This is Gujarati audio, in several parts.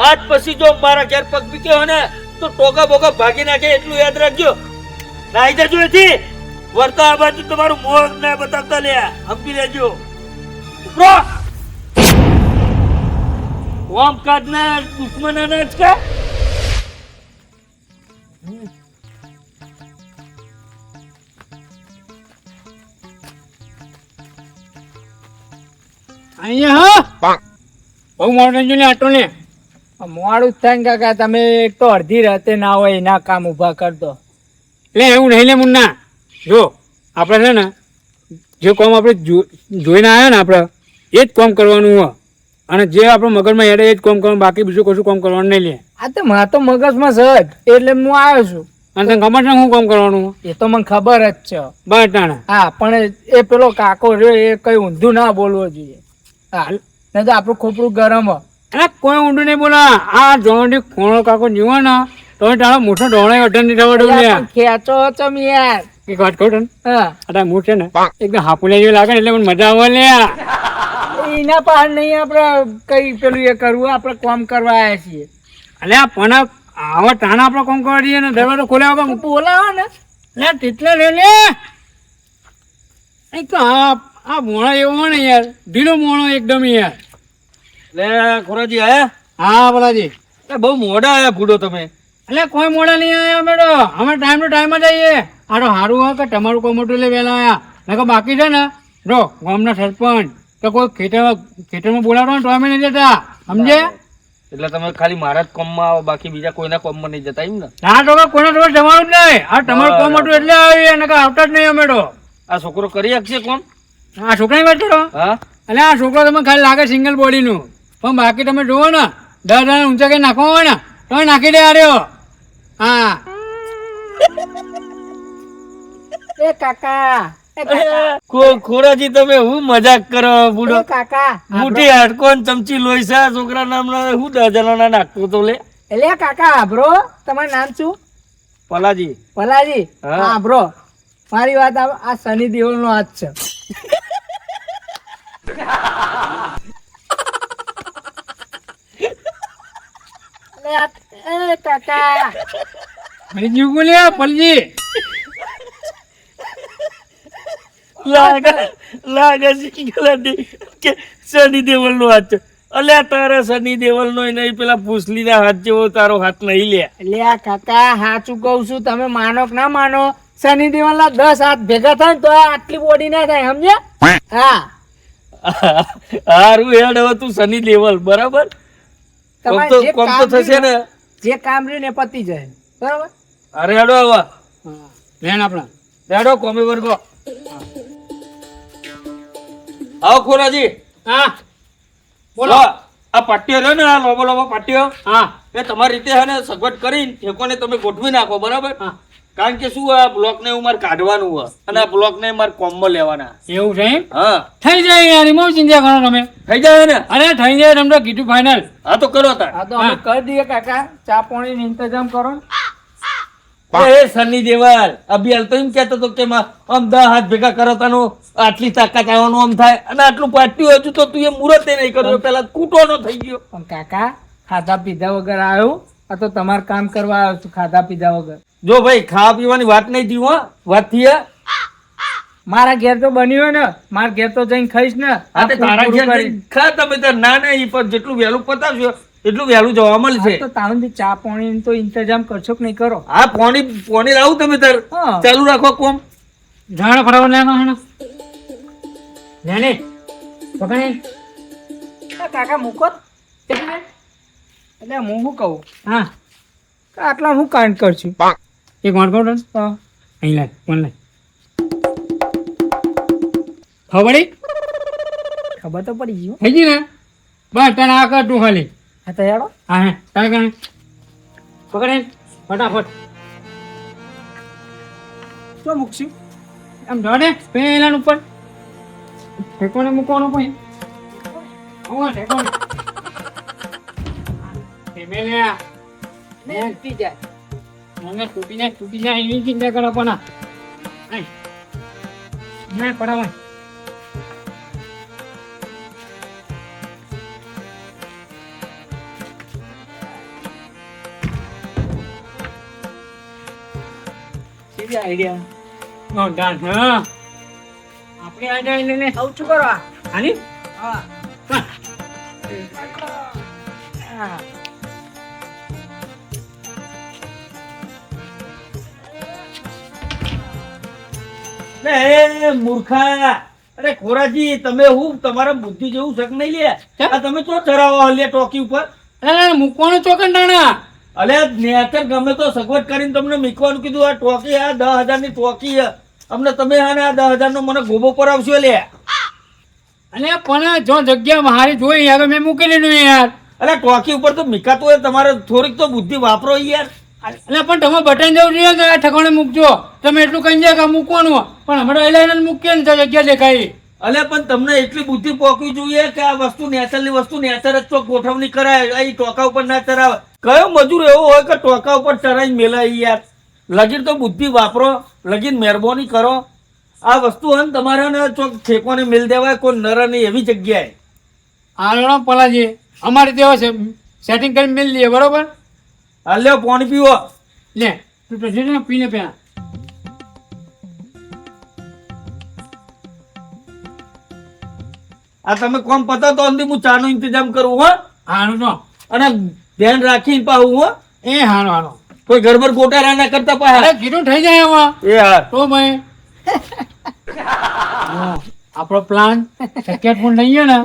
આજ પછી જો મારા ઘેર પગ મૂક્યો ને તો ટોકા બોકા ભાગી નાખે એટલું યાદ રાખજો. નાઈ જજો એથી વર્તા આ બાજુ તમારું મોં ને બતાવતા લે હંપી લેજો. ઉપરો ઓમ કાઢના દુશ્મનના જ કા અહીંયા હા બહુ મોડું ને આટો ને મોડું જ થાય ને કાકા. તમે એક તો અડધી રાતે ના હોય એના કામ ઊભા કરતો. એટલે એવું નહીં લે મુન્ના, જો આપણે છે ને જે કામ આપણે જોઈને આવ્યા ને આપણે એ જ કામ કરવાનું હોય અને જે આપણે મગજમાં હેડે એ જ કામ કરવાનું, બાકી બીજું કશું કામ કરવાનું નહીં લે. આ તો મારા તો મગજમાં સજ એટલે હું આવ્યો છું. અને તને ખબર છે શું કામ કરવાનું? એ તો મને ખબર જ છે બસ તાણે. હા પણ એ પેલો કાકો રહ્યો એ કઈ ઊંધું ના બોલવો જોઈએ. હા નહીં તો આપણું ખોપરું ગરમ હોય. અરે કોઈ ઊંધું નહીં બોલા. આ જોડી ખોણો કાકો જીવો ને તો તારો મોટો ઢોળાઈ અઢાર ની રવડ ખેંચો ચમ યાર. એક વાત કહું તને, હા અરે હું છે ને એકદમ હાપુલા જેવું લાગે ને એટલે મને મજા આવે લે. એના પાસે નહીં આપણે કઈ પેલું એ કરવું, આપણે કામ કરવા આવ્યા છીએ. એટલે પણ આવા ટાણા આપણે કામ કરવા દઈએ ને દરવાજો ખોલ્યા વગર બોલાવો ને લે તેટલે લે લે. તો આ મોણો એવો ને યાર, ઢીલો મોણો એકદમ યાર. લે ખોરાજી આયા? હા બોલાજી. બહુ મોડા આયા ભૂડો તમે. એટલે કોઈ મોડા નહીં આવ્યા અમે તો. અમે ટાઈમ ટુ ટાઈમ જ આવીએ. આ તો સારું હોય કે તમારું કોઈ મોટું એટલે વહેલા આવ્યા. નકર બાકી છે ને જો ગામના સરપંચ તો કોઈ ખેતરમાં બોલાવતો ને તો અમે નહીં જતા, સમજે? એટલે તમે ખાલી મારા જ કોમમાં આવો, બાકી બીજા કોઈના કોમમાં નહીં જતા એમ ને? ના તો કોઈના તો જવાનું જ નહીં. આ તમારું કોમ મોટું એટલે આવીએ નકર આવતા જ નહીં અમે તો. આ છોકરો કરી શકશે કોમ? આ છોકરાની વાત કરો? હા એટલે આ છોકરો તમે ખાલી લાગે સિંગલ બોડીનું, પણ બાકી તમે જુઓ ને 10 જણા ઊંચા કઈ નાખવા હોય ને તો નાખી દે આર્યો. હા એ કાકા ખોરાજી તમે હું મજાક કરો બુડો? કાકા મોટી હાડકો ને ચમચી લોહી છે છોકરા નામના હું 10 જણા નાખતો તો લે. એટલે કાકા બ્રો તમારું નામ શું? પલાજી. પલાજી? હા બ્રો મારી વાત આ સની દેઓલ નો હાથ છે. કાકા બીજું બોલ્યા પલજી લાગે કે સની દેવલ નો હાથ છે. અલ્યા તારા સની દેવલ નો નહીં, પેલા ભૂસલી ના હાથ જેવો તારો હાથ નહીં લે. એટલે આ કાકા સાચું કઉ છું, તમે માનો કે ના માનો સની દેવલ ના 10 હાથ ભેગા થાય ને તો આટલી બોડી ના થાય, સમજ્યા? હા હારું હેડ હવે તું સની દેવલ બરાબર. કોમ તો થશે ને, જે કામ રહ્યું ને પતી જાય બરાબર. અરે હેડો હવે બેન આપણા હેડો કોમે વર્ગો. આવો ખોરાજી. હા બોલો. આ પાટીઓ રહ્યો ને, આ લોબો લોબો પાટીઓ, હા એ તમારી રીતે હે ને સગવડ કરીને ઠેકોને તમે ગોઠવી નાખો બરાબર. કારણ કે શું આ બ્લોક ને મારે કાઢવાનું હોય અને આ બ્લોક ને મારે કોમમાં લેવાના. એવું છે? હા થઈ જાય યાર, એમાં ચિંતા કરો તમે. થઈ જાય ને? અરે થઈ જાય, તમે તો કીધું ફાઇનલ. હા તો કરો તાર. હા તો અમે કરી દઈએ કાકા, ચા પાણી નો ઇંતજામ કરો. એ સની દેવલ અભિયાલ તો એમ કેતો તો કે આમ 10 હાથ ભેગા કરો તાનો આટલી તાકાત આવવાનું આમ થાય, અને આટલું પાટ્યું હજુ તો તું એ મુહૂર્તે નહીં કર્યો, પેલા કૂટવાનો થઈ ગયો. પણ કાકા ખાધા પીધા વગર આવ્યો, આ તો તમારે કામ કરવા આવ્યો છું ખાધા પીધા વગર. જો ભાઈ ખાવા પીવાની વાત નહીં થયું, હો વાત થી મારા ઘેર તો બન્યું હોય ને, મારા ઘેર તો જઈને ખાઈશ ને. તારા ઘેર ખા તમે તાર. ના ના ઈ પણ જેટલું વહેલું પતાવશો એટલું વહેલું જવા મળશે. તો તાવથી ચા પાણી તો ઇંતજામ કરશો કે નહીં કરો? હા પોણી લાવું તમે તાર ચાલુ રાખો કોમ. જાણ ફરાવો લેનો હે ને પકડે કાકા મૂકો એટલે હું શું કહું, હા આટલા હું કાંડ કરશું. એક વાર કહું અહીં લાય ફોન લાય. ખબર તો પડી ગયું થઈ ગયું ને? બસ તને આ કર તું ખાલી. હા તો યારો હા હે તારે કણે પકડે ફટાફટ. શું મૂકશું આમ જોડે પેલા ઉપર ઠેકોને મૂકવાનું પછી ઠેકોને ફેમેલિયા ને તૂટી જાય, મને તૂટી જાય એની ચિંતા કરો. પણ ના પડાવાય આઈડિયા નો ડાન્સ હા આપણે આઈડિયા લઈને આવું શું કરવા આની હા એ મૂર્ખા અરે ખોરાજી તમે હું તમારા બુદ્ધિ જેવું શક નહીં લે આ તમે તો ચરાવો લે ટોકી ઉપર મૂકવાનું ચોકન ડાણા અલે નેતર ગમે તો સગવડ કરીને તમને મૂકવાનું કીધું આ ટોકી આ 10,000 ની ટોકી છે અમને તમે આને આ 10,000 નો મને ગોબો પર આવશો લે અને પણ જો જગ્યા મારી જોઈ યાર મેં મૂકી લીધું યાર અલે ટોકી ઉપર તો મીકાતો હોય તમારે થોડીક તો બુદ્ધિ વાપરો યાર એટલે પણ તમે બટન જવું જોઈએ કે આ ઠકાણે મૂકજો તમે એટલું કહી જાય કે મૂકવાનું પણ હમણાં એલાઈને મૂકીએ ને તો જગ્યા દેખાય અલે પણ તમને એટલી બુદ્ધિ પોકવી જોઈએ કે આ વસ્તુ નેચરની વસ્તુ નેચર જ તો ગોઠવણી કરાય અહીં ટોકા ઉપર ના ચરાવે કયો મજૂર એવો હોય કે ટોકા ઉપર ચરાઈ મેલાય યાર લગીન તો બુદ્ધિ વાપરો લગીન મહેરબાની કરો આ વસ્તુ હોય ને તમારે ને ચોક ઠેકોને મેલ દેવાય કોઈ નર નહીં એવી જગ્યાએ હાલો પલાજી અમારી તેવા છે સેટિંગ કરીને મેળ લઈએ બરોબર હા લ્યો પાણી પીવો લે તું પછી પીને પેલા આ તમે કોમ પતાવતો અંદી હું ચાનો ઇંતજામ કરું હો હાનું તો અને ધ્યાન રાખીને પાહું હો એ હાનું હાનું કોઈ ગરબર ગોટારા ના કરતા અરે પાહા કીધું થઈ જાય એમાં એ હા તો ભાઈ આપણો પ્લાન સેકેટ પણ લઈએ ને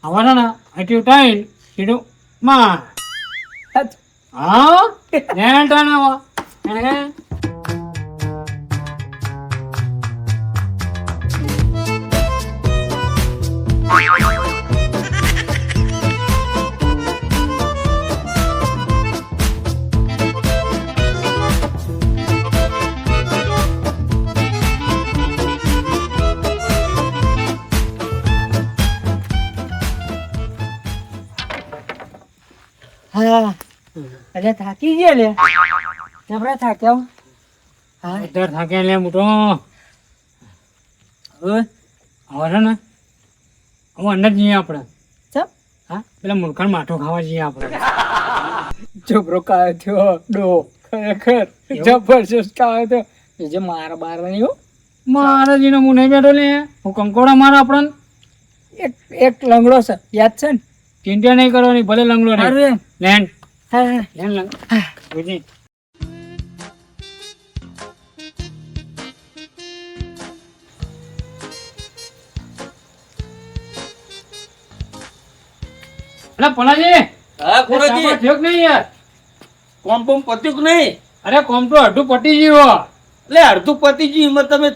આવવાનો ને એટલું ટાઈમ કીધું માં હા ધ્યાન ટાણાવા હા અરે થાકી ગયા લે જબરા થાક્યા હા અત્યારે થાકે લે મોટો હવે હવે ને હવે અંદર જઈએ આપણે ચપ હા પેલા મૂર્ખાને માઠો ખાવા જઈએ આપણે જબરો કાયો થયો ડો ખરેખર જબરજસ્ત કાયો થયો એ જે મારા બાર નહીં હો મારા જીનો હું નહીં બેઠો લે હું કંકોડા મારા આપણને એક એક લંગડો છે યાદ છે ને ચિંતા નહીં કરવાની ભલે લંગડો હારું રહે એમ લેન હા હા લેન લંગ બુજી અરે પલાજી હા ખોરાજી થયો કે નહીં યાર કોમ બોમ પત્યું કે નહીં અરે કોમ તો અડધું પટી ગયું એટલે અડધું પતી ગયું એમાં તમે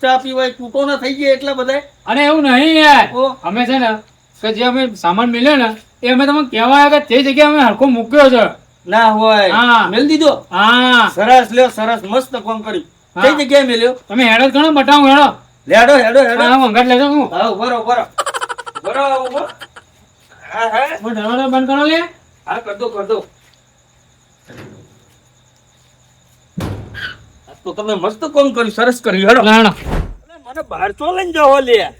ચા પીવાય તૂટો ના થઈ ગયા એટલા બધા અરે એવું નહીં યાર ઓ. અમે છે ને કે જે અમે સામાન મેલ્યો ને એ અમે તમને કહેવા આવ્યા કે તે જગ્યાએ અમે હરખો મૂક્યો છે ના હોય હા. મેલ દીધો હા સરસ લ્યો સરસ મસ્ત કોમ કર્યું હા. કઈ જગ્યાએ મેલ્યો તમે હેડો ઘણો બતાવું હેડો લેડો હેડો હેડો હા હું અંગાટ લેજો હું હા બરો બરો બરો ઉભો. હા હા હું દરવાજો બંધ કરો લે હા કર દો આ તો તમે મસ્ત કોમ કર્યું સરસ કર્યું હેડો લાણો અલે મને બહાર ચો લઈને જાઓ લે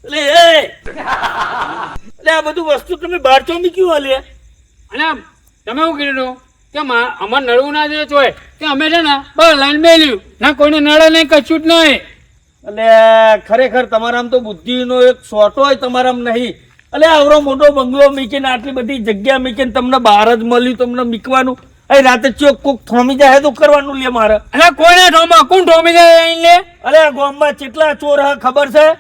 એટલે આ બધું વસ્તુ તમે બહાર ચો મૂક્યું લે અને તમે શું કીધું કે અમારે નળવું ના જોઈએ ચોય કે અમે છે ને બસ લાઈન મેલ્યું ના કોઈને નળે નહીં કશું જ નહીં એટલે ખરેખર તમારામાં તો બુદ્ધિનો એક સોટો હોય તમારામાં નહીં એટલે આવડો મોટો બંગલો મૂકીને આટલી બધી જગ્યા મૂકીને તમને બહાર જ મળ્યું તમને મૂકવાનું અહીં રાતે ચોક કોક થોમી જાય તો કરવાનું લે મારે અરે કોઈને ઠોમાં કોણ ઠોમી જાય અહીં લે અરે આ ગામમાં કેટલા ચોર હા ખબર છે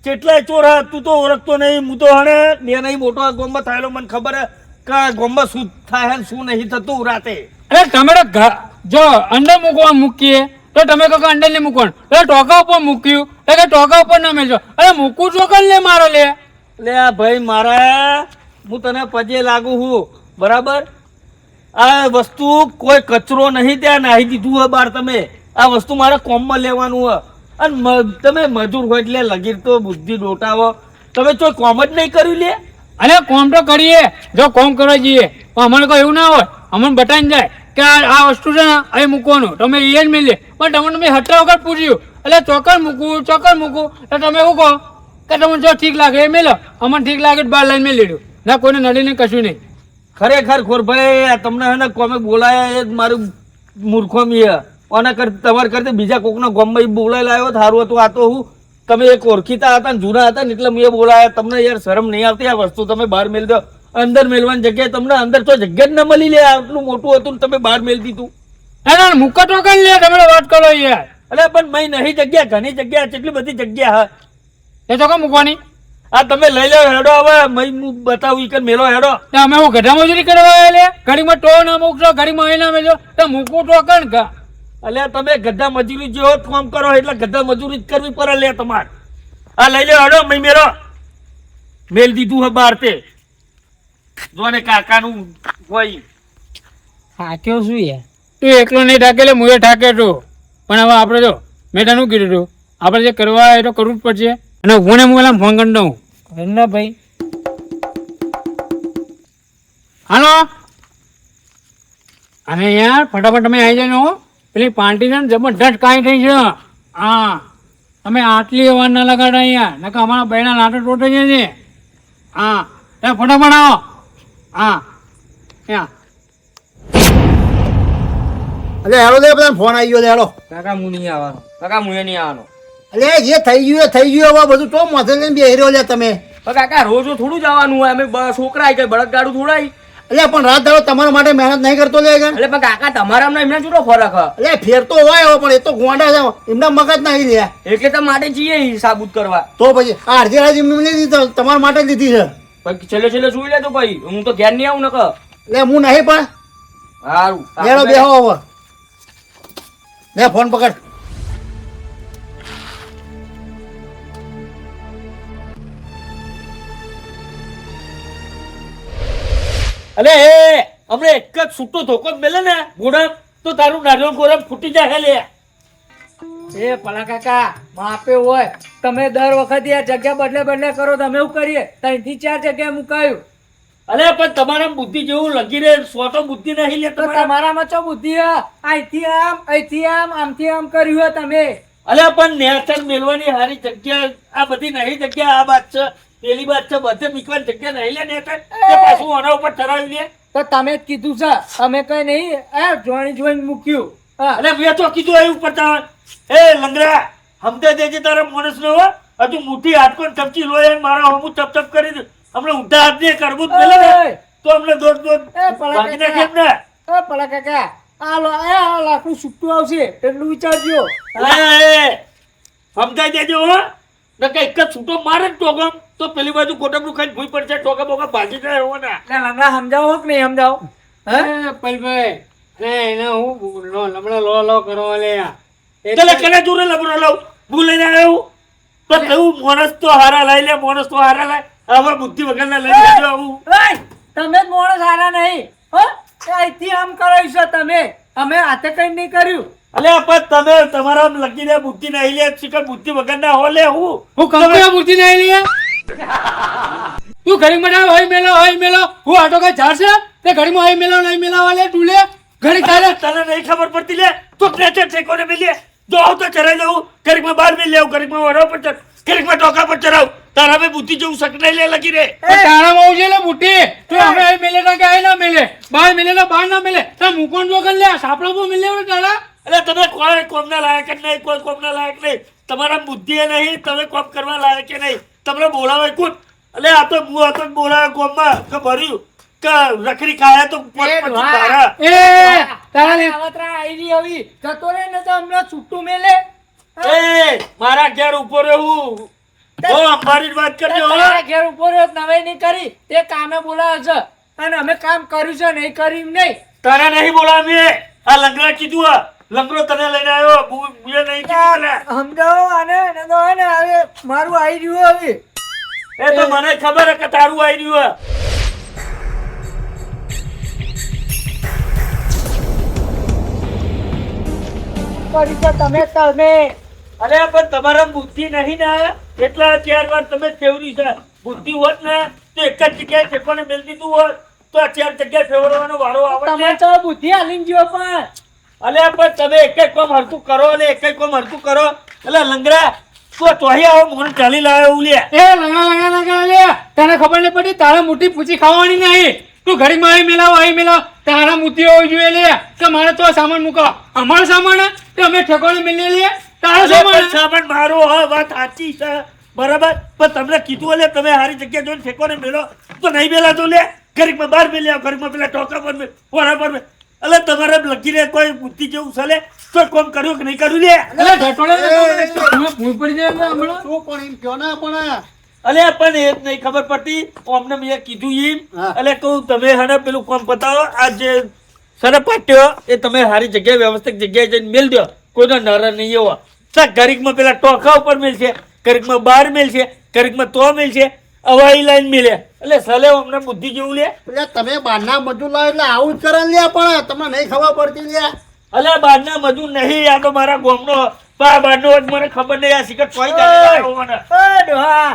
કેટલાય ચોર હા તું તો ઓળખતો નહીં હું તો હણે ને નહીં મોટો આ ગામમાં થયેલો મને ખબર હે કે આ ગામમાં શું થાય ને શું નહીં થતું રાતે અરે તમે તો જો અંદર મૂકવા મૂકીએ તો તમે કહો કે અંદર નહીં મૂકવાનું એટલે ટોકા ઉપર મૂક્યું એટલે ટોકા ઉપર ના મેળજો અરે મૂકવું ચોકન લે મારો લે એટલે આ ભાઈ મારા હું તને પજે લાગુ છું બરાબર આ વસ્તુ કોઈ કચરો નહીં ત્યાં નાહી દીધું હોય બાર તમે આ વસ્તુ મારે કોમમાં લેવાનું હોય અને તમે મજૂર હોય એટલે લગીર તો બુદ્ધિ ડોટાવો તમે કોઈ કોમ જ નહીં કર્યું લે અરે કોમ તો કરીએ જો કોમ કરવા જઈએ પણ અમને કોઈ એવું ના હોય અમને બતાવીને જાય કે આ વસ્તુ છે ને અહીં મૂકવાનું તમે એ જ મેળીએ પણ તમને મેં હટ્ટા વગર પૂછ્યું એટલે ચોકર મૂકવું તો તમે એવું કહો કે તમને જો ઠીક લાગે એ મેલો અમને ઠીક લાગે તો બહાર લાઈન મેં લીધું ના કોઈને નડીને કશું નહીં ખરેખર ખોરભાઈ આ તમને હે ને કોમે બોલાયા એ જ મારું મૂર્ખોમી હે ઓના કરતા તમારે કરતા બીજા કોકના ગામમાં ઈ બોલાઈ લાવ્યો સારું હતું. આ તો હું તમે એક ઓળખીતા હતા ને જૂના હતા ને એટલે મેં બોલાયા. તમને યાર શરમ નહીં આવતી આ વસ્તુ તમે બહાર મેળ દો. અંદર મેળવાની જગ્યાએ તમને અંદર તો જગ્યા જ ન મળી લે. આટલું મોટું હતું ને તમે બહાર મેળ દીધું. એના મુક્કા ટોકન લે તમે વાત કરો યાર. અરે પણ મય નહીં જગ્યા, ઘણી જગ્યા, કેટલી બધી જગ્યા હા. એ તો કેમ મૂકવાની? આ તમે લઈ લો હેડો. હવે મય હું બતાવું ઈ કે મેલો હેડો. તો અમે હું ગધા મજૂરી કરવા આવેલા? ઘડીમાં ટો ના મૂકશો, ઘડીમાં અહીં ના મેલો તો મૂકવું ટોકન કા? અલ્યા તમે ગધા મજૂરી જેવો જ કામ કરો એટલે ગધા મજૂરી જ કરવી પડે લે તમારે. આ લઈ લો હેડો. મય મેલો મેલ દીધું હે બહાર તે જો ને કાકાનું હોય. થાક્યો શું યાર? તું એકલો નહીં ઠાકે લે, મુએ ઠાકે તું. પણ હવે આપણે જો મેં તને શું કીધું તું, આપણે જે કરવા એ તો કરવું જ પડશે. અને હું પેલા ફોન કરી દઉં. ના ભાઈ હાલો. અને યાર ફટાફટ તમે આવી જાય હો. પેલી પાર્ટી છે ને જબરદસ્ત કાંઈ થઈ છે. હા તમે આટલી વાર ના લગાડો અહીંયા, નકર અમારા બહેના લાટો ટોટે છે. હા તમે ફટાફટ આવો. હા ત્યાં અલે હેડો દે બધા ફોન આવી ગયો. હેડો કાકા હું નહીં આવવાનો. કાકા હું નહીં આવવાનો. અલે જે થઈ ગયું એ થઈ ગયું. હવે બધું તો માથે લઈને બેહી રહ્યો લે તમે. પણ કાકા રોજ થોડું જવાનું હોય. અમે છોકરા કઈ બળદગાડું થોડાય. અલે પણ રાત દાડો તમારા માટે મહેનત નહીં કરતો લે. એટલે પણ કાકા તમારા એમના કેટલો ફરક હ. અલે ફેર તો હોય હવે, પણ એ તો ગોંડા છે, એમના મગજ નહીં લે. એટલે તો માટે જઈએ સાબુત કરવા. તો પછી આ અડધી રાત એમને લીધી તમારા માટે લીધી છે. પછી છેલ્લે છેલ્લે સુઈ લેતો ભાઈ. હું તો ઘેર નહીં આવું ને ક. એટલે હું નહીં પણ સારું હેડો બેહો હવે. લે ફોન પકડ. અલે એ હમણે એક જ છૂટો ધોકો જ મેલે ને ઘોડા તો તારું નારિયેળ ગોરમ ફૂટી જાય લે. એ પલા કાકા માપે હોય. તમે દર વખતે આ જગ્યા બદલે કરો. તમે એવું કરીએ 3 થી 4 જગ્યાએ મુકાયું. અલે પણ તમારા બુદ્ધિ જેવું લગી રહે. સ્વતો બુદ્ધિ નહીં લે તો તમારા. તમારામાં ચો બુદ્ધિ હ. અહીંથી આમ આમથી આમ કર્યું હોય તમે. અલે પણ નેચર મેળવાની હારી જગ્યા આ બધી નહીં જગ્યા. આ વાત છે પેલી વાત છે બધે મીકવાની જગ્યા નહીં લે નેચર. તે પાછું આના ઉપર ચડાવી લે. તો તમે જ કીધું છે. અમે કઈ નહીં જોઈને મૂક્યું. હા. અલે મેં તો કીધું એવું પડતા. એ લંગરા હમતે દેજે તારા માણસ નો હજુ મુઠ્ઠી હાથ કોણ ચપચી લોય મારા હમું ચપ ચપ કરી દે. હમણાં ઊંધા હાથ ને કરવું જ મેલે ને તો અમને દોડ ભાગી નાખે એમને. પલા કાકા આ લાકડું છૂટું આવશે એટલું વિચારજો. સમજાઈ દેજો હો. નકર એક જ છૂટો મારે ને ટોગમ તો પેલી બાજુ ગોટમનું ખાઈ ભૂઈ પડશે. ટોગા બોગા ભાગી જાય એવો ના. લંગડા સમજાવો કે નહીં સમજાવો? પલભાઈ એને હું લમણો લો કરો લે. એટલે કને જોડે લબરો લઉં ભૂલે ના આવ્યું તો કેવું માણસ તો હારા લઈ લે. માણસ તો હારા લાય. હવે બુદ્ધિ વગર ના લઈ લેજો આવું. તમે જ માણસ સારા નહીં. અહીંથી આમ કરાવી છો તમે. અમે હાથે કઈ નહીં કર્યું. અલે પણ તમે તમારા લગી લે બુદ્ધિ નહીં લે. શિખર બુદ્ધિ વગર ના હો લે. હું કંપની બુદ્ધિ નહીં લે. તું ઘડીમાં ના હોય મેલો હું આટો કઈ ઝાડશે તે ઘડીમાં હોય મેલો નહીં મેલાવા લે તું લે ઘડી તારે. તને નહીં ખબર પડતી લે. તો ટ્રેચર ઠેકોને મેલીએ જો આવું તો ચરાઈ જવું. ઘડીમાં બહાર મેલી લેવું. ઘડીમાં વરાવ પર ચડ. ઘડીમાં ટોકા પર ચડાવ. તારા બી બુદ્ધિ જેવું શક નહીં લે લગી રે. તારામાં આવું છે લે બુટ્ટી. તું અમે અહીં મેલે ના કે અહીં ના મેલે. બહાર મેલે ના બહાર ના મેલે. તાર મુકોન જોગન લે સાપડો બહુ મેલે તારા. એટલે તમે કોઈ કોમના લાયક જ નહીં. કોઈ કોમના લાયક નહીં. તમારા બુદ્ધિ એ નહીં. તમે કોમ કરવા લાયક કે નહીં. તમને બોલાવે કોણ? એટલે આ તો હું હતો બોલાવે કોમમાં કે ભર્યું કે રખડી ખાયા તો તારા એ તારા લે આવી આવી જતો રે ને તો હમણાં છૂટું મેલે. એ મારા ઘેર ઉભો રહેવું. ઓ અંબારી વાત કરજો હો. તારા ઘેર ઉભો રહ્યો નવાઈ નહીં કરી. તે કામે બોલાવે છે અને અમે કામ કર્યું છે નહીં કર્યું નહીં. તારા નહીં બોલાવે. આ લંગડા કીધું. આ લંગડો તને લઈને આવ્યો. મેં નહીં કીધું ને. સમજાવો આને તો હવે મારું આવી રહ્યું હવે. એ તો મને ખબર હે કે તારું આવી રહ્યું. તમે અરે પણ તમારા બુદ્ધિ નહીં ને એટલા 4 વાર તમે ફેવરી છે. બુદ્ધિ હોત ને તો એક જ જગ્યાએ ઠેકોને મેલ દીધું હોત તો આ 4 જગ્યાએ ફેરવવાનો વારો આવે તમે ને. તો બુદ્ધિ હાલીને ગયો પણ. અલે પણ તમે એક જ કામ હરતું કરો અને એક જ કામ હરતું કરો. એટલે લંગડા તો તોહી આવો મોન ચાલી લાવ્યો એવું લે. એ લગા લે તને ખબર નહીં પડી તારે મોટી પૂછી ખાવાની નહીં. તું ઘડીમાં અહીં મેલાવો તારા મુદ્દે હોવી જોઈએ લે કે મારે તો આ સામાન મૂકો અમારો સામાન હે, તે અમે ઠેકોને મેલી લે તારો અલે સામાન પણ હે. સામાન મારો હા વાત સાચી છે બરાબર, પણ તમને કીધું એટલે તમે સારી જગ્યા જોઈને ઠેકોને મેલો તો નહીં મેલાતો લે. ઘડીકમાં બહાર મેલી આવો, ઘડીકમાં પેલા ટોકા પર વરા પર એટલે તમારે લગીને કોઈ બુદ્ધિ જેવું ચાલે તો કોમ કર્યું કે નહીં કર્યું લે. અલે ઢટોળે તો તમે ભૂલ પડી જાય ને હમણાં. શું પણ એમ કહો ને પણ અલે પણ એ જ નહીં ખબર પડતી અમને મેં કીધું એમ હા. એટલે કહું તમે હને પેલું કોમ પતાવો આ જે સર પાટ્યો એ તમે સારી જગ્યાએ વ્યવસ્થિત જગ્યાએ જઈને મેલ દો, કોઈનો નર નહીં એવો. ઘડીકમાં પેલા ટોકા ઉપર મેલશે, ઘડીકમાં બહાર મેલશે, ઘડીકમાં તો મેલશે, હવાઈ લાઈન મેલે એટલે સલે અમને બુદ્ધિ જેવું લે. એટલે તમે બહારના મજૂર લાવો એટલે આવું જ કરે લે પણ તમને નહીં ખબર પડતી લે. અલે બહારના મજૂર નહીં, આ તો મારા ગામનો બહારનો જ મને ખબર નહીં. આ સિકટ કોઈ જાણે મને. ઓય ડોહા,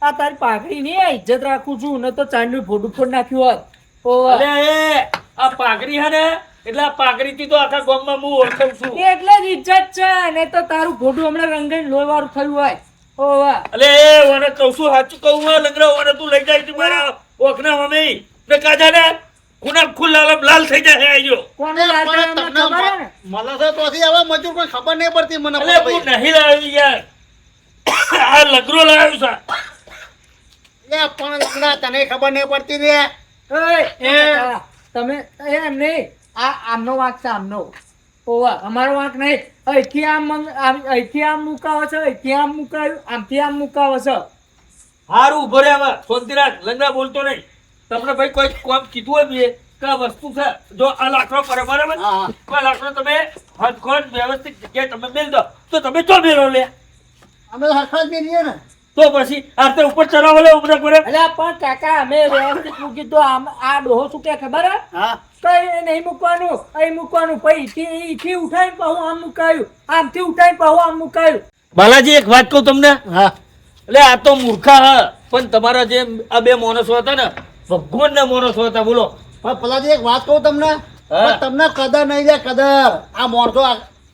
આ તારી પાઘડી નહીં, આ ઇજ્જત રાખું છું ન તો ચાંદનું ફોટું ફોડ નાખ્યું હોત. ઓવા. અલે એ આ પાઘડી હે ને એટલે આ પાઘડીથી તો આખા ગામમાં હું ઓળખું છું. એટલે જ ઇજ્જત છે, ને તો તારું ફોટું હમણાં રંગાઈને લોહીવાળું થયું હોય. ઓવા. અલે એ ઓને કહું છું સાચું કહું હો લંગરા ઓને તું લઈ જાય તું મારા ઓખના મમ્મી ને કાજા ને ખૂના ખુલ્લા લાલ થઈ જાય આજો. કોને લાલ પણ થાય તમને અમને ખબર હે ને? મળે છે તોથી હવે મજૂર કોઈ ખબર નહીં પડતી મને અલે હું નહીં લાવ્યો યાર, આ લંગરો લાવ્યો છે. લે પણ લંગડા તને ખબર નહીં પડતી લે. ઓય, તમે એમ નહીં, આ આમનો વાંક છે આમનો. ઓવા, અમારો વાંક નહીં. અહીંથી અહીંથી આમ મુકાવો છે, અહીંથી આમ મુકાયું, આમથી આમ મુકાવો છે. હારું ઉભો રે હવે શાંતિ રાખ, લંગડા બોલતો નહીં. તમને ભાઈ કોઈ કોમ કીધું હોય બી કે આ વસ્તુ છે જો આ લાકડો કરે બરાબર, હા, હા. આ લાકડો તમે હદખોડ વ્યવસ્થિત જગ્યાએ તમે મેલ દો તો તમે તો મેલો લે. અમે તો હરખા જ મેલીએ ને. તો પછી આરતે ઉપર ચડાવો લે ઉમરા કરે. અલ્યા પણ કાકા અમે વ્યવસ્થિત મૂકી તો આ ડોહો શું કે ખબર હે? હા કઈ નહીં મૂકવાનું, અહીં મૂકવાનું, પછી અહીંથી ઉઠાઈને પાછું આમ મુકાયું, આમથી ઉઠાઈને પાછું આમ મુકાયું. બાલાજી એક વાત કહું તમને, હા એટલે આ તો મૂર્ખા હ પણ તમારા જે આ બે માણસો હતા ને ભગવાનના માણસો હતા બોલો. પણ પલાજી એક વાત કહું તમને, હા. પણ તમને કદર નહીં લે કદર. આ મોરતો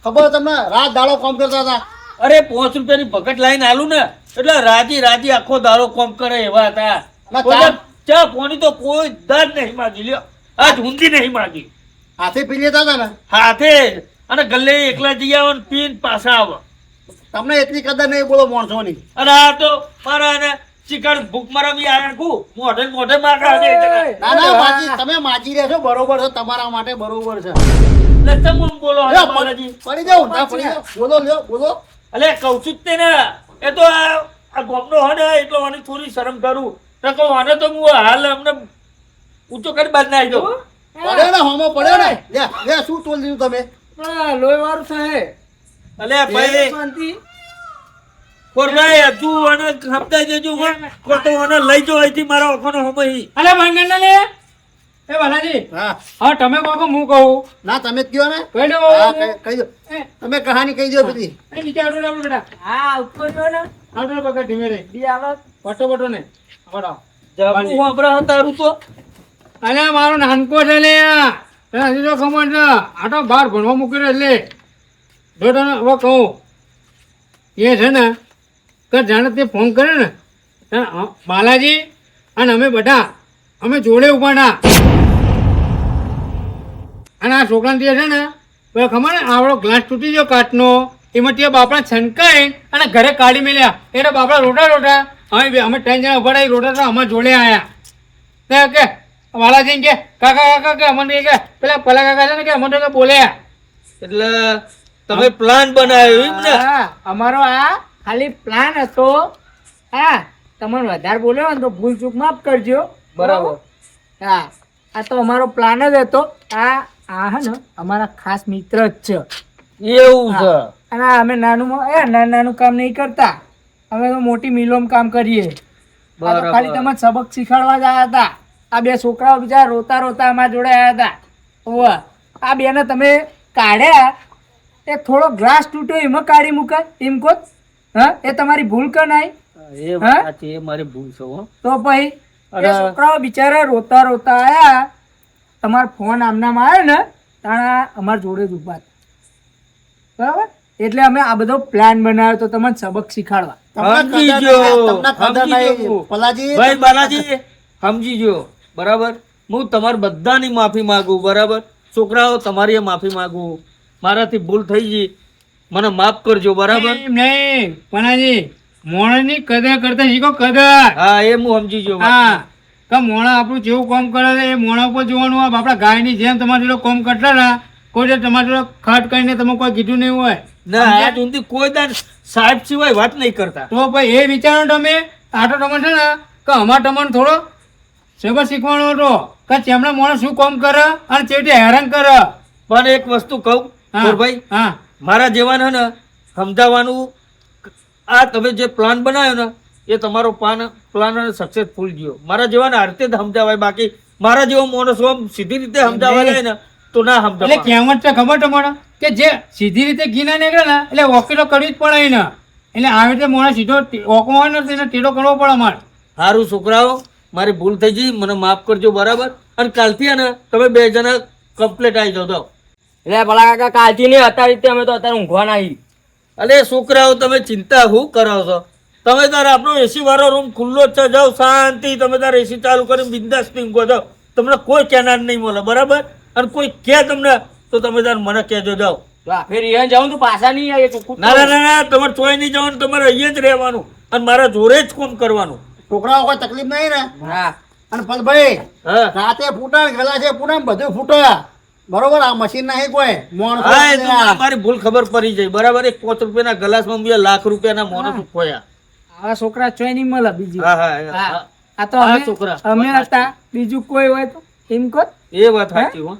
ખબર તમને રાત દાડો કામ કરતા હતા. અરે 5 રૂપિયાની ભગત લાઈને આલું ને એટલે રાજી રાજી આખો દાડો કોમ કરે એવા હતા. ના, કોઈ ચા પાણી તો કોઈ દાદ નહીં માગી લ્યો, આજ ઊંધી નહીં માગી. હાથે પી લેતા હતા ને. હાથે અને ગલ્લે એકલા જઈ આવો ને પીને પાછા આવો. તમને એટલી કદર નહીં બોલો માણસોની. અને આ તો મારા ને ચિકન ભૂખ મારા બી આયા કુ મોઢે મોઢે માગા દે ઓય. ના ના માજી તમે માજી રહેશો બરોબર છે, તમારા માટે બરોબર છે. એટલે તમે બોલો હવે લ્યો, બાલાજી. પડી જાઓ ના પડી જાઓ. બોલો લ્યો બોલો. અલે કહું છું જ તે ને એ તો આ ગામનો હે ને એટલે મને થોડી શરમ કરું તો કહું આને તો હું હાલ અમને ઊંચો કરી બાદ નાખી દઉં. પડ્યો ને હોમો પડ્યો ને. લે લે શું તોલ દીધું તમે. હા, લોહીવાળું છે. અલે ભાઈ શાંતિ. કોરભાઈ હજુ આને હપ્તા દેજો હો. કો તો આને લઈ જાઓ અહીંથી મારા ઓખોનો હમઈ. અલે ભાંગણ લે એ બાલાજી, હા હા તમે કહો કે હું કહું ના તમે જ કયો ને. કહી દો. હા કહી દો. તમે કહાની કહી દો પેલી. એ નીચે આવડો ને આપણો બેટા, હા, ઉપર જો ને. આવડો પકડ ધીમે રે, બી આવે. બટો બટો ને બરાબર. જબુ વાપરા તારું તો અલે મારો નાનકો છે લે તને હજી તો ખબર છે, આ તો બહાર ભણવા મૂકી રહ્યો એટલે જો તને હવે કહું એ છે ને કે જાણે તે ફોન કરે ને ત્યારે બાલાજી અને અમે બધા અમે જોડે ઉભા હતા અને આ છોકરાને ત્યાં છે ને પેલો ખબર ને આવડો ગ્લાસ તૂટી ગયો કાચનો, એમાં ત્યાં બાપડા છનકાઈ અને ઘરે કાઢી મેલ્યા એટલે બાપડા રોટા અમે 3 જણા ઉભા રહી રોટા તો અમારા જોડે આવ્યા કે વાલાજી કે કાકા કાકા કે અમને કે પેલા પલા કાકા છે ને કે અમને કે બોલ્યા એટલે તમે પ્લાન બનાવ્યો એમ ને. હા, અમારો આ ખાલી પ્લાન હતો. હા, તમને વધારે બોલ્યો ને તો ભૂલ ચૂક માફ કરજો. બરાબર. હા, આ તો અમારો પ્લાન જ હતો. આ હે ને અમારા ખાસ મિત્ર જ છે. એવું છે. અને અમે નાનું કામ નહીં કરતા, અમે તો મોટી મિલોમાં કામ કરીએ. આ તો ખાલી તમને સબક શીખવાડવા જ આવ્યા હતા. આ બે છોકરાઓ બીજા રોતા રોતા અમારા જોડે આવ્યા હતા. ઓવા, આ બેને તમે કાઢ્યા એ થોડો ગ્લાસ તૂટ્યો એમાં કાઢી મૂકાય એમ કહો. હા, એ તમારી ભૂલ કે નહીં? એ વાત સાચી, એ મારી ભૂલ છે હો. તો પછી અરે. એ છોકરાઓ બિચારા રોતા રોતા આયા, તમારો ફોન આમનામાં આવ્યો ને તાણા અમારા જોડે જ ઉભા હતા. બરાબર, એટલે અમે આ બધો પ્લાન બનાવ્યો તો તમને સબક શીખવાડવા. તમને સમજી કદર ગયો, નહીં, તમને કદર સમજી નહીં. ગયો. પલાજી ભાઈ બાલાજી સમજી ગયો બરાબર. હું તમારી બધાની માફી માંગુ, બરાબર? છોકરાઓ તમારી માફી માંગુ, મારાથી ભૂલ થઈ ગઈ, મને માફ કરજો, બરાબર? એમ નહીં પનાજી, મોણાની કદર કરતા શીખો, કદર. હા, એ હું સમજી ગયો. હા, કે મોણા આપણું જેવું કામ કરે છે એ મોણા ઉપર જોવાનું. આપણા ગાયની જેમ તમારી જોડે કામ કરતા હતા, કોઈ જે તમારી જોડે ખટ કરીને તમે કોઈ કીધું નહીં હોય ના, આજ સુધી કોઈ દાન સાહેબ સિવાય વાત નહીં કરતા. તો ભાઈ એ વિચારો તમે આ તો તમે છે ને કે અમાર તમને થોડો સબક શીખવાનો હતો કે તેમના મોણા શું કામ કરે અને તે હેરાન કરે. પણ એક વસ્તુ કહું હા, ભાઈ, હા મારા જેવાને ને સમજાવવાનું, આ તમે જે પ્લાન બનાવ્યો ને એ તમારો પ્લાન સક્સેસફુલ ગયો. મારા જેવાને હારતે જ સમજાવાય, બાકી મારા જેવો માણસ આમ સીધી રીતે સમજાવવા જાય ને તો ના એટલે સમજાય. કહેવત છે ખબર તમારે કે જે સીધી રીતે ઘી ના નીકળે ને એટલે વકીલો કરવી જ પડે ને. એટલે આવી રીતે મોણા સીધો ઓકો હોય ને તેને ટેડો કરવો પડે અમારે. સારું છોકરાઓ, મારી ભૂલ થઈ ગઈ, મને માફ કરજો, બરાબર? અને કાલથી હે ને તમે 2 જણા કમ્પ્લીટ આવી જાઓ. એટલે ભલા કાકા કાલથી નહીં, અત્યારે રીતે અમે તો અત્યારે ઊંઘવા નહીં. અલે છોકરાઓ, તમે ચિંતા શું કરો છો? તમે તારે આપણો એસી વાળો રૂમ ખુલ્લો જ છે, જાઓ શાંતિ, તમે તારે એસી ચાલુ કરીને બિંદાસ ઊંઘો જાઓ. તમને કોઈ કહેનાર નહીં મળે, બરાબર? અને કોઈ કહે તમને તો તમે તારે મને કહેજો, જાઓ. ફેર અહીંયા જાઉં તો પાછા નહીં આવે ચોખ્ખું. ના ના ના ના, તમારે ચોય નહીં જવાનું, તમારે અહીંયા જ રહેવાનું અને મારા જોડે જ કામ કરવાનું. છોકરાઓ કોઈ તકલીફ નહીં ને? હા અને પલભાઈ, હા રાતે ફૂટા ગયેલા છે, પૂરા બધું ફૂટા, બરોબર? આ મશીન નહીં કોઈ મોણસો હા, એ તો મને મારી ભૂલ ખબર પડી જાય, બરાબર? એક 5 રૂપિયાના ગ્લાસમાં બે લાખ રૂપિયાના મોણસ ખોયા. આવા છોકરા ચોય નહીં મળે બીજી. હા હા હા, આ તો હા, અમે છોકરા. અમે હતા, બીજું કોઈ હોય તો એમ કર. એ વાત સાચી હો.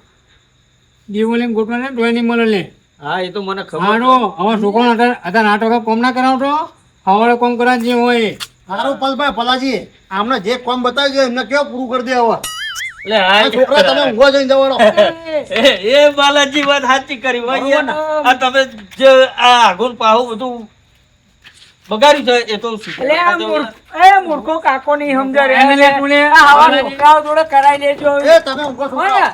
દીવો લઈને ગોઠવા ને તોય નહીં મળે લે. હા, એ તો મને ખબર. હારો હવે છોકરો અત્યારે નાટકો કોમ ના કરાવતો, હવારે કોમ કરા જે હોય. સારું પલભાઈ, પલાજી, આમને જે કામ બતાવ્યું છે એમને કેવું પૂરું કરી દે હવે. એટલે હા, આ છોકરા તમે ઊંઘવા જઈને જવાનો. એ બાલાજી વાત સાચી કરી હો યાર. આ તમે જે આ આગળ પાહુ બધું બગાડ્યું છે એ તો એટલે આ મૂર્ખો કાકો નહીં સમજે રે. એને લે તું લે. આ હવા છોકરાઓ જોડે કરાઈ લેજો. એ તમે ઊંઘો છોકરા. હોય ને?